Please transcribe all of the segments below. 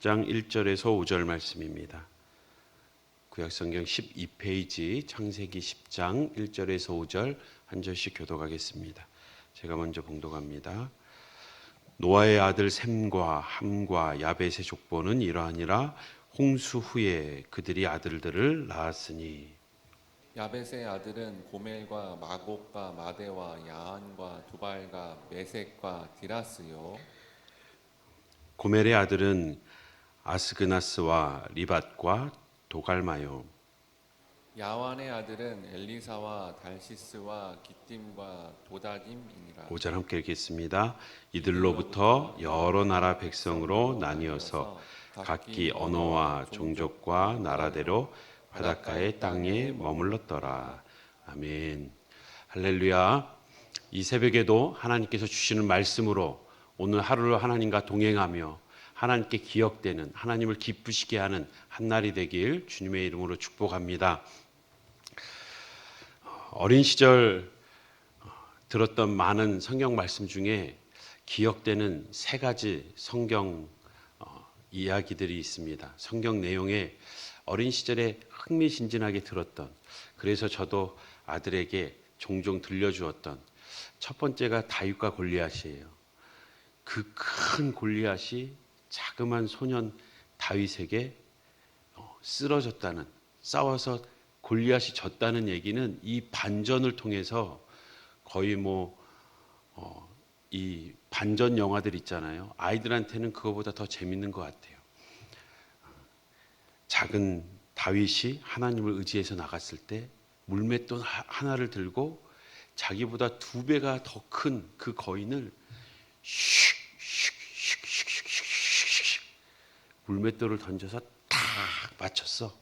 10장 1절에서 5절 말씀입니다. 구약성경 12페이지 창세기 10장 1절에서 5절 한 절씩 교독하겠습니다. 제가 먼저 봉독합니다. 노아의 아들 셈과 함과 야벳의 족보는 이러하니라. 홍수 후에 그들이 아들들을 낳았으니 야벳의 아들은 고멜과 마곡과 마대와 야한과 두발과 메섹과 디라스요. 고멜의 아들은 아스그나스와 리밧과 도갈마요. 야완의 아들은 엘리사와 달시스와 기띔과 도다김이니라. 5절 함께 읽겠습니다. 이들로부터 여러 나라 백성으로 나뉘어서 각기 언어와 종족과 나라대로 바닷가의 땅에 머물렀더라. 아멘. 할렐루야. 이 새벽에도 하나님께서 주시는 말씀으로 오늘 하루를 하나님과 동행하며 하나님께 기억되는, 하나님을 기쁘시게 하는 한 날이 되길 주님의 이름으로 축복합니다. 어린 시절 들었던 많은 성경 말씀 중에 기억되는 세 가지 성경 이야기들이 있습니다. 성경 내용에 어린 시절에 흥미진진하게 들었던, 그래서 저도 아들에게 종종 들려주었던 첫 번째가 다윗과 골리앗이에요. 그 큰 골리앗이 자그만 소년 다윗에게 쓰러졌다는, 싸워서 골리앗이 졌다는 얘기는 이 반전을 통해서 거의 이 반전 영화들 있잖아요. 아이들한테는 그거보다 더 재밌는 것 같아요. 작은 다윗이 하나님을 의지해서 나갔을 때 물맷돈 하나를 들고 자기보다 2배가 더 큰 그 거인을 슉슉슉슉슉슉 물맷돌을 던져서 탁 맞췄어.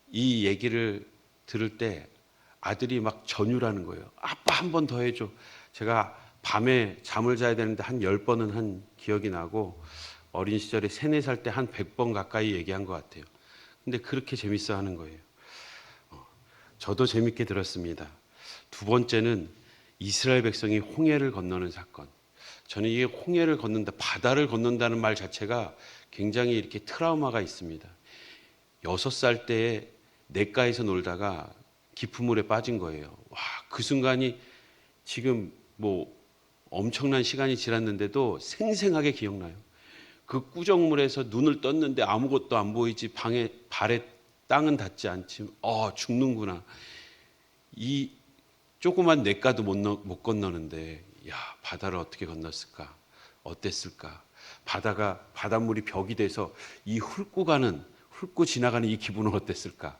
이 얘기를 들을 때 아들이 막 전율하는 거예요. 아빠 한 번 더 해줘. 제가 밤에 잠을 자야 되는데 한 10번은 한 기억이 나고 어린 시절에 3, 4살 때 한 100번 가까이 얘기한 것 같아요. 근데 그렇게 재밌어 하는 거예요. 저도 재밌게 들었습니다. 두 번째는 이스라엘 백성이 홍해를 건너는 사건. 저는 이게 홍해를 건넌다, 바다를 건넌다는 말 자체가 굉장히 이렇게 트라우마가 있습니다. 6살 때에 냇가에서 놀다가 깊은 물에 빠진 거예요. 와, 그 순간이 지금 엄청난 시간이 지났는데도 생생하게 기억나요. 그 꾸정물에서 눈을 떴는데 아무것도 안 보이지, 발에 땅은 닿지 않지. 죽는구나. 이 조그만 냇가도 못 건너는데, 야, 바다를 어떻게 건넜을까? 어땠을까? 바닷물이 벽이 돼서 이 훑고 지나가는 이 기분은 어땠을까?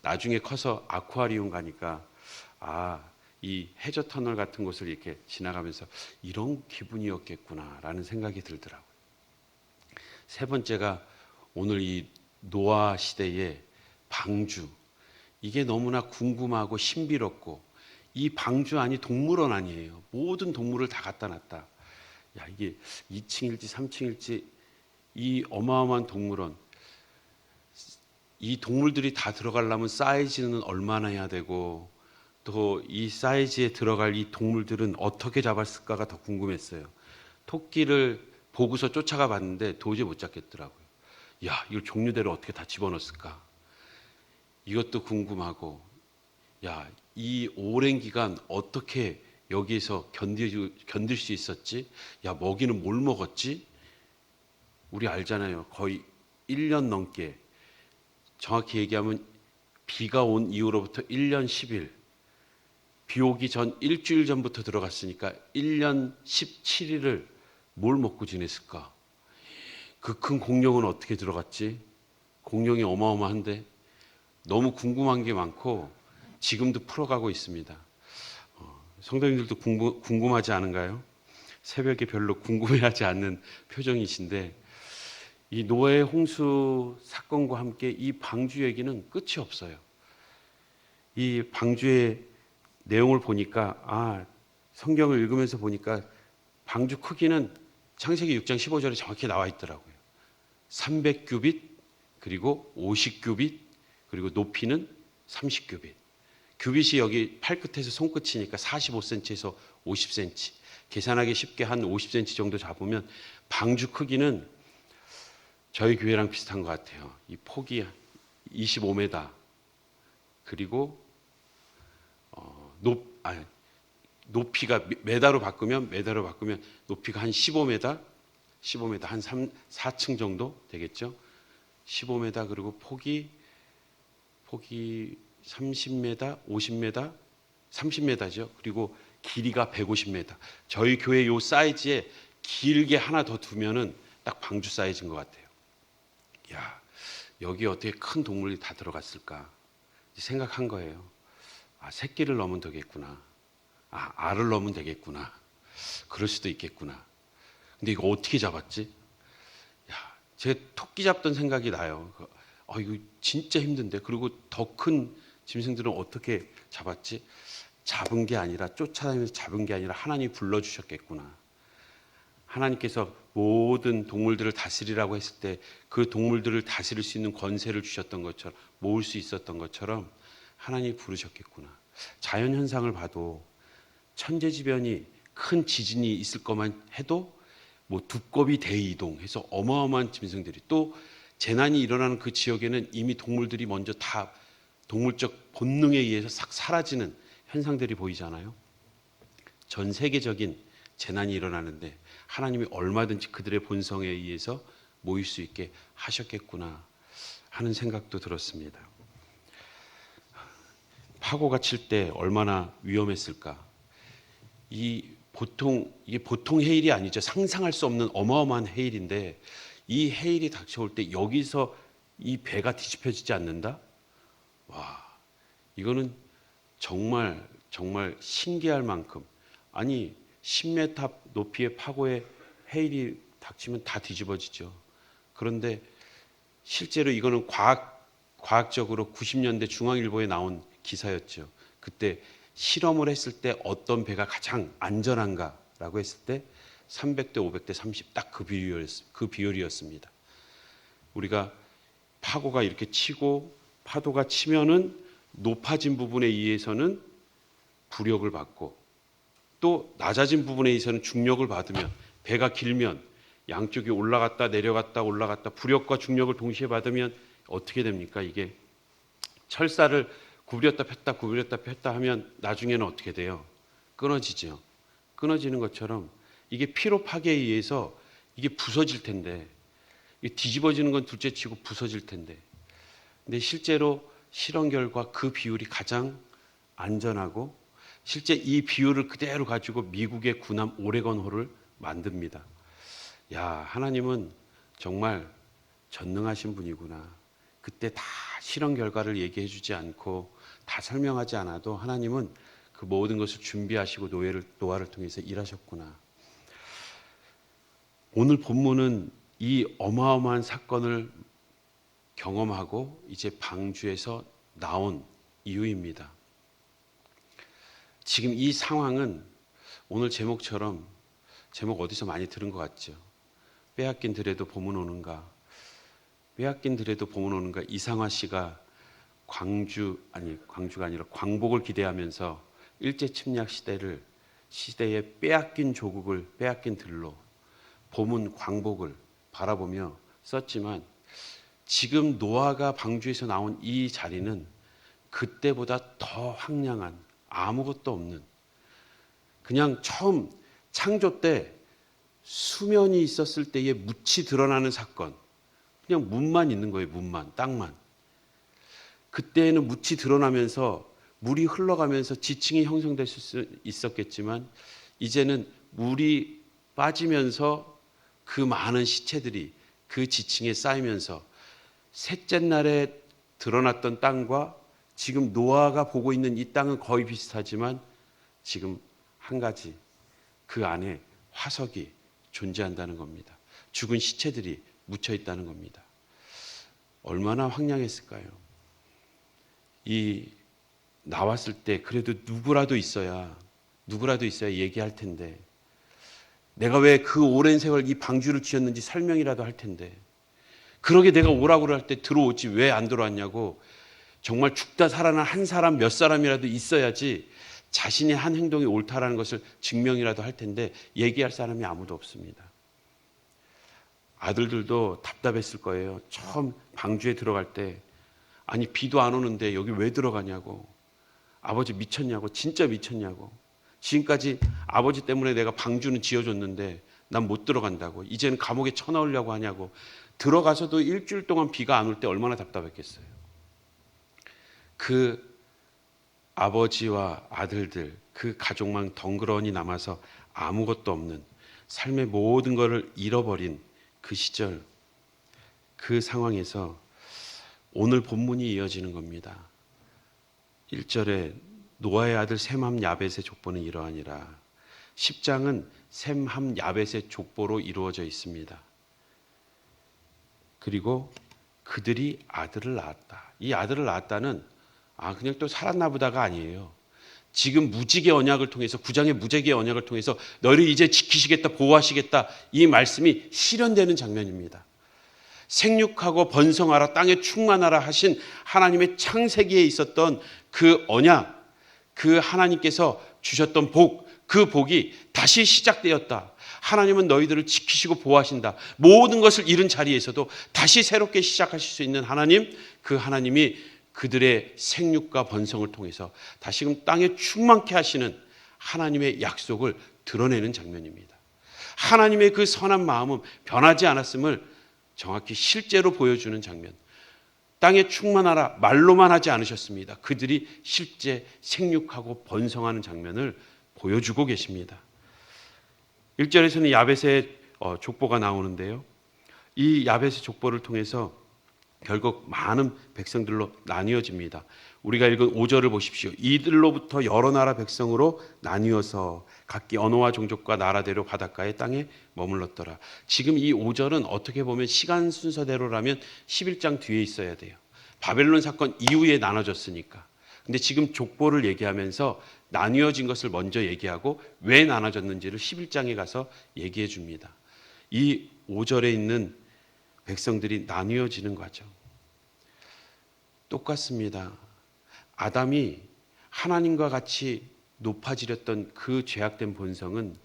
나중에 커서 아쿠아리움 가니까 이 해저 터널 같은 곳을 이렇게 지나가면서 이런 기분이었겠구나라는 생각이 들더라고요. 세 번째가 오늘 이 노아 시대의 방주. 이게 너무나 궁금하고 신비롭고, 이 방주 안이 동물원 아니에요. 모든 동물을 다 갖다 놨다. 야, 이게 2층일지 3층일지 이 어마어마한 동물원. 이 동물들이 다 들어가려면 사이즈는 얼마나 해야 되고, 또 이 사이즈에 들어갈 이 동물들은 어떻게 잡았을까가 더 궁금했어요. 토끼를 보고서 쫓아가 봤는데 도저히 못 잡겠더라고요. 야, 이걸 종류대로 어떻게 다 집어넣었을까? 이것도 궁금하고, 야, 이 오랜 기간 어떻게 여기에서 견딜 수 있었지? 야, 먹이는 뭘 먹었지? 우리 알잖아요. 거의 1년 넘게, 정확히 얘기하면 비가 온 이후로부터 1년 10일, 비 오기 전 일주일 전부터 들어갔으니까 1년 17일을 뭘 먹고 지냈을까? 그 큰 공룡은 어떻게 들어갔지? 공룡이 어마어마한데 너무 궁금한 게 많고 지금도 풀어가고 있습니다. 성도님들도 궁금하지 않은가요? 새벽에 별로 궁금해하지 않는 표정이신데, 이 노아의 홍수 사건과 함께 이 방주 얘기는 끝이 없어요. 이 방주의 내용을 보니까, 성경을 읽으면서 보니까 방주 크기는 창세기 6장 15절에 정확히 나와 있더라고요. 300규빗, 그리고 50규빗, 그리고 높이는 30규빗. 규빗이 여기 팔끝에서 손끝이니까 45cm에서 50cm. 계산하기 쉽게 한 50cm 정도 잡으면 방주 크기는 저희 교회랑 비슷한 것 같아요. 이 폭이 25m, 그리고 높이가 메다로 바꾸면 높이가 한 15m, 한 4층 정도 되겠죠. 15m, 그리고 폭이 30m, 50m, 30m죠. 그리고 길이가 150m. 저희 교회 요 사이즈에 길게 하나 더 두면은 딱 방주 사이즈인 것 같아요. 야, 여기 어떻게 큰 동물이 다 들어갔을까 생각한 거예요. 새끼를 넣으면 되겠구나. 알을 넣으면 되겠구나. 그럴 수도 있겠구나. 근데 이거 어떻게 잡았지? 제가 토끼 잡던 생각이 나요. 이거 진짜 힘든데. 그리고 더 큰 짐승들은 어떻게 잡았지? 잡은 게 아니라, 쫓아다니면서 잡은 게 아니라 하나님이 불러주셨겠구나. 하나님께서 모든 동물들을 다스리라고 했을 때 그 동물들을 다스릴 수 있는 권세를 주셨던 것처럼, 모을 수 있었던 것처럼 하나님이 부르셨겠구나. 자연현상을 봐도 천재지변이 큰 지진이 있을 것만 해도 두꺼비 대이동해서 어마어마한 짐승들이, 또 재난이 일어나는 그 지역에는 이미 동물들이 먼저 다 동물적 본능에 의해서 싹 사라지는 현상들이 보이잖아요. 전 세계적인 재난이 일어나는데 하나님이 얼마든지 그들의 본성에 의해서 모일 수 있게 하셨겠구나 하는 생각도 들었습니다. 파고가 칠 때 얼마나 위험했을까. 이게 보통 해일이 아니죠. 상상할 수 없는 어마어마한 해일인데, 이 해일이 닥쳐올 때 여기서 이 배가 뒤집혀지지 않는다? 와, 이거는 정말 신기할 만큼, 10m 높이의 파고에 해일이 닥치면 다 뒤집어지죠. 그런데 실제로 이거는 과학적으로 90년대 중앙일보에 나온 기사였죠. 그때 실험을 했을 때 어떤 배가 가장 안전한가라고 했을 때 300대 500대 30, 딱 그 비율이었습니다. 우리가 파고가 이렇게 치고 파도가 치면은 높아진 부분에 의해서는 부력을 받고, 또 낮아진 부분에 의해서는 중력을 받으면, 배가 길면 양쪽이 올라갔다 내려갔다 부력과 중력을 동시에 받으면 어떻게 됩니까? 이게 철사를 구부렸다 폈다 하면 나중에는 어떻게 돼요? 끊어지죠. 끊어지는 것처럼 이게 피로 파괴에 의해서 이게 부서질 텐데, 이게 뒤집어지는 건 둘째치고 부서질 텐데, 근데 실제로 실험 결과 그 비율이 가장 안전하고, 실제 이 비율을 그대로 가지고 미국의 군함 오레건호를 만듭니다. 하나님은 정말 전능하신 분이구나. 그때 다 실험 결과를 얘기해 주지 않고 다 설명하지 않아도 하나님은 그 모든 것을 준비하시고 노아를 통해서 일하셨구나. 오늘 본문은 이 어마어마한 사건을 경험하고 이제 방주에서 나온 이유입니다. 지금 이 상황은 오늘 제목처럼, 제목 어디서 많이 들은 것 같죠? 빼앗긴 들에도 봄은 오는가? 빼앗긴 들에도 봄은 오는가? 이상화 씨가 광주가 아니라 광복을 기대하면서 일제 침략 시대의 빼앗긴 조국을 빼앗긴 들로, 봄은 광복을 바라보며 썼지만, 지금 노아가 방주에서 나온 이 자리는 그때보다 더 황량한, 아무것도 없는, 그냥 처음 창조 때 수면이 있었을 때의 묻이 드러나는 사건, 그냥 문만 있는 거예요. 문만, 땅만. 그때는 묻이 드러나면서 물이 흘러가면서 지층이 형성될 수 있었겠지만, 이제는 물이 빠지면서 그 많은 시체들이 그 지층에 쌓이면서 셋째 날에 드러났던 땅과 지금 노아가 보고 있는 이 땅은 거의 비슷하지만, 지금 한 가지, 그 안에 화석이 존재한다는 겁니다. 죽은 시체들이 묻혀 있다는 겁니다. 얼마나 황량했을까요? 나왔을 때 그래도 누구라도 있어야 얘기할 텐데, 내가 왜 그 오랜 세월 이 방주를 지었는지 설명이라도 할 텐데, 그러게 내가 오라고 할 때 들어오지 왜 안 들어왔냐고, 정말 죽다 살아난 한 사람, 몇 사람이라도 있어야지 자신의 한 행동이 옳다라는 것을 증명이라도 할 텐데, 얘기할 사람이 아무도 없습니다. 아들들도 답답했을 거예요. 처음 방주에 들어갈 때 아니 비도 안 오는데 여기 왜 들어가냐고, 아버지 미쳤냐고, 진짜 미쳤냐고, 지금까지 아버지 때문에 내가 방주는 지어줬는데 난 못 들어간다고, 이제는 감옥에 쳐넣으려고 하냐고. 들어가서도 일주일 동안 비가 안 올 때 얼마나 답답했겠어요. 그 아버지와 아들들, 그 가족만 덩그러니 남아서 아무것도 없는 삶의 모든 것을 잃어버린 그 시절, 그 상황에서 오늘 본문이 이어지는 겁니다. 1절에 노아의 아들 셈함 야벳의 족보는 이러하니라. 10장은 셈함 야벳의 족보로 이루어져 있습니다. 그리고 그들이 아들을 낳았다. 이 아들을 낳았다는 그냥 또 살았나 보다가 아니에요. 지금 무지개 언약을 통해서, 9장의 무지개 언약을 통해서 너를 이제 지키시겠다, 보호하시겠다, 이 말씀이 실현되는 장면입니다. 생육하고 번성하라, 땅에 충만하라 하신 하나님의 창세기에 있었던 그 언약, 그 하나님께서 주셨던 복, 그 복이 다시 시작되었다. 하나님은 너희들을 지키시고 보호하신다. 모든 것을 잃은 자리에서도 다시 새롭게 시작하실 수 있는 하나님, 그 하나님이 그들의 생육과 번성을 통해서 다시금 땅에 충만케 하시는 하나님의 약속을 드러내는 장면입니다. 하나님의 그 선한 마음은 변하지 않았음을 정확히 실제로 보여주는 장면. 땅에 충만하라 말로만 하지 않으셨습니다. 그들이 실제 생육하고 번성하는 장면을 보여주고 계십니다. 1절에서는 야벳의 족보가 나오는데요. 이 야벳의 족보를 통해서 결국 많은 백성들로 나뉘어집니다. 우리가 읽은 5절을 보십시오. 이들로부터 여러 나라 백성으로 나뉘어서 각기 언어와 종족과 나라대로 바닷가의 땅에 머물렀더라. 지금 이 5절은 어떻게 보면 시간 순서대로라면 11장 뒤에 있어야 돼요. 바벨론 사건 이후에 나눠졌으니까. 근데 지금 족보를 얘기하면서 나뉘어진 것을 먼저 얘기하고 왜 나눠졌는지를 11장에 가서 얘기해 줍니다. 이 5절에 있는 백성들이 나뉘어지는 과정. 똑같습니다. 아담이 하나님과 같이 높아지렸던 그 죄악된 본성은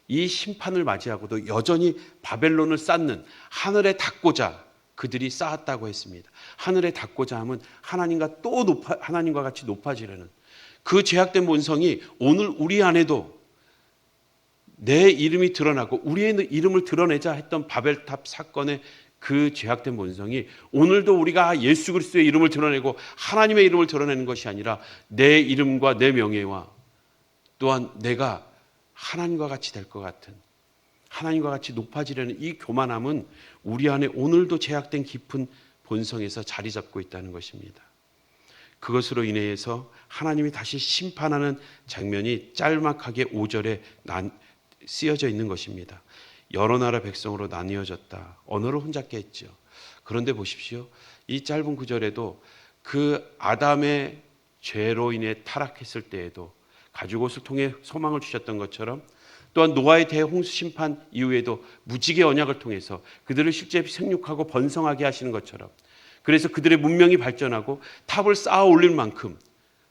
이 심판을 맞이하고도 여전히 바벨론을 쌓는, 하늘에 닿고자 그들이 쌓았다고 했습니다. 하늘에 닿고자 하면 하나님과 같이 높아지려는 그 죄악된 본성이 오늘 우리 안에도 내 이름이 드러나고 우리의 이름을 드러내자 했던 바벨탑 사건의 그 죄악된 본성이 오늘도 우리가 예수 그리스도의 이름을 드러내고 하나님의 이름을 드러내는 것이 아니라 내 이름과 내 명예와 또한 내가 하나님과 같이 될 것 같은, 하나님과 같이 높아지려는 이 교만함은 우리 안에 오늘도 죄악된 깊은 본성에서 자리 잡고 있다는 것입니다. 그것으로 인해서 하나님이 다시 심판하는 장면이 짤막하게 5절에 쓰여져 있는 것입니다. 여러 나라 백성으로 나뉘어졌다. 언어를 혼잡게 했죠. 그런데 보십시오. 이 짧은 구절에도 그 아담의 죄로 인해 타락했을 때에도 가죽옷을 통해 소망을 주셨던 것처럼, 또한 노아의 대홍수 심판 이후에도 무지개 언약을 통해서 그들을 실제 생육하고 번성하게 하시는 것처럼, 그래서 그들의 문명이 발전하고 탑을 쌓아 올릴 만큼,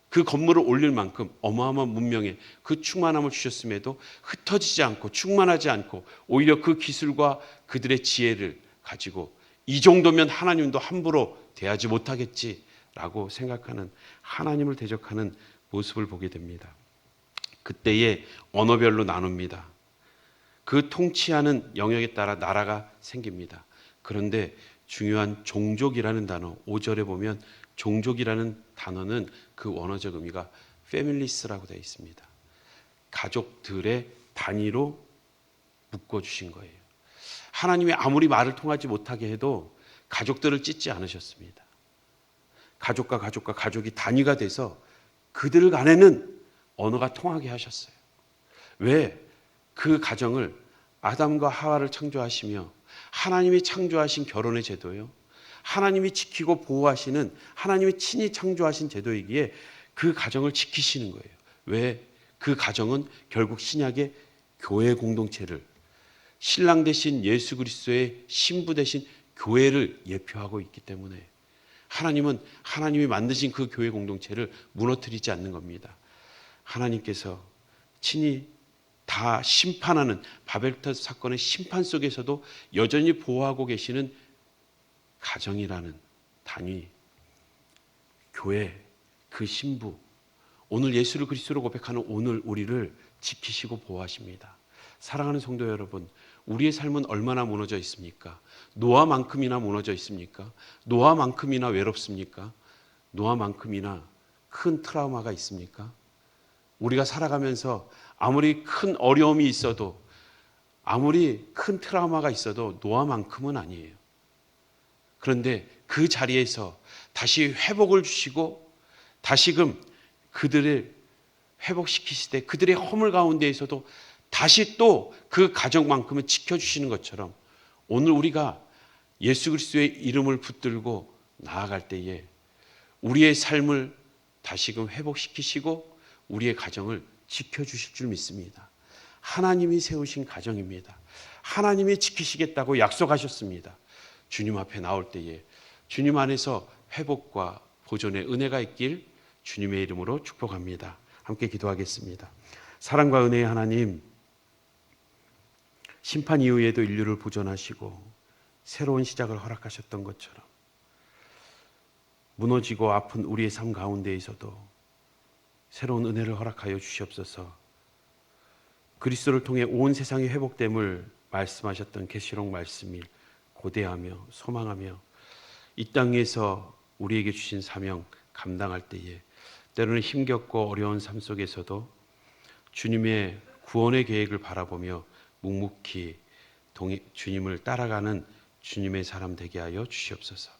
그 건물을 올릴 만큼 어마어마한 문명에 그 충만함을 주셨음에도 흩어지지 않고 충만하지 않고 오히려 그 기술과 그들의 지혜를 가지고 이 정도면 하나님도 함부로 대하지 못하겠지라고 생각하는, 하나님을 대적하는 모습을 보게 됩니다. 그때에 언어별로 나눕니다. 그 통치하는 영역에 따라 나라가 생깁니다. 그런데 중요한 종족이라는 단어, 5절에 보면 종족이라는 단어는 그 원어적 의미가 패밀리스라고 되어 있습니다. 가족들의 단위로 묶어주신 거예요. 하나님이 아무리 말을 통하지 못하게 해도 가족들을 찢지 않으셨습니다. 가족과 가족이 단위가 돼서 그들 간에는 언어가 통하게 하셨어요. 왜? 그 가정을 아담과 하와를 창조하시며 하나님이 창조하신 결혼의 제도요, 하나님이 지키고 보호하시는, 하나님이 친히 창조하신 제도이기에 그 가정을 지키시는 거예요. 왜? 그 가정은 결국 신약의 교회 공동체를, 신랑 대신 예수 그리스도의 신부 대신 교회를 예표하고 있기 때문에 하나님은 하나님이 만드신 그 교회 공동체를 무너뜨리지 않는 겁니다. 하나님께서 친히 다 심판하는 바벨탑 사건의 심판 속에서도 여전히 보호하고 계시는 가정이라는 단위, 교회, 그 신부, 오늘 예수를 그리스도로 고백하는 오늘 우리를 지키시고 보호하십니다. 사랑하는 성도 여러분, 우리의 삶은 얼마나 무너져 있습니까? 노아만큼이나 무너져 있습니까? 노아만큼이나 외롭습니까? 노아만큼이나 큰 트라우마가 있습니까? 우리가 살아가면서 아무리 큰 어려움이 있어도, 아무리 큰 트라우마가 있어도 노아만큼은 아니에요. 그런데 그 자리에서 다시 회복을 주시고 다시금 그들을 회복시키시되 그들의 허물 가운데에서도 다시 또 그 가정만큼은 지켜주시는 것처럼 오늘 우리가 예수 그리스도의 이름을 붙들고 나아갈 때에 우리의 삶을 다시금 회복시키시고 우리의 가정을 지켜주실 줄 믿습니다. 하나님이 세우신 가정입니다. 하나님이 지키시겠다고 약속하셨습니다. 주님 앞에 나올 때에 주님 안에서 회복과 보존의 은혜가 있길 주님의 이름으로 축복합니다. 함께 기도하겠습니다. 사랑과 은혜의 하나님, 심판 이후에도 인류를 보존하시고 새로운 시작을 허락하셨던 것처럼 무너지고 아픈 우리의 삶 가운데에서도 새로운 은혜를 허락하여 주시옵소서. 그리스도를 통해 온 세상의 회복됨을 말씀하셨던 계시록 말씀이 고대하며 소망하며 이 땅에서 우리에게 주신 사명 감당할 때에 때로는 힘겹고 어려운 삶 속에서도 주님의 구원의 계획을 바라보며 묵묵히 주님을 따라가는 주님의 사람 되게 하여 주시옵소서.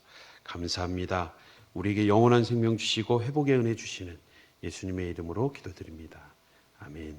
감사합니다. 우리에게 영원한 생명 주시고 회복의 은혜 주시는 예수님의 이름으로 기도드립니다. 아멘.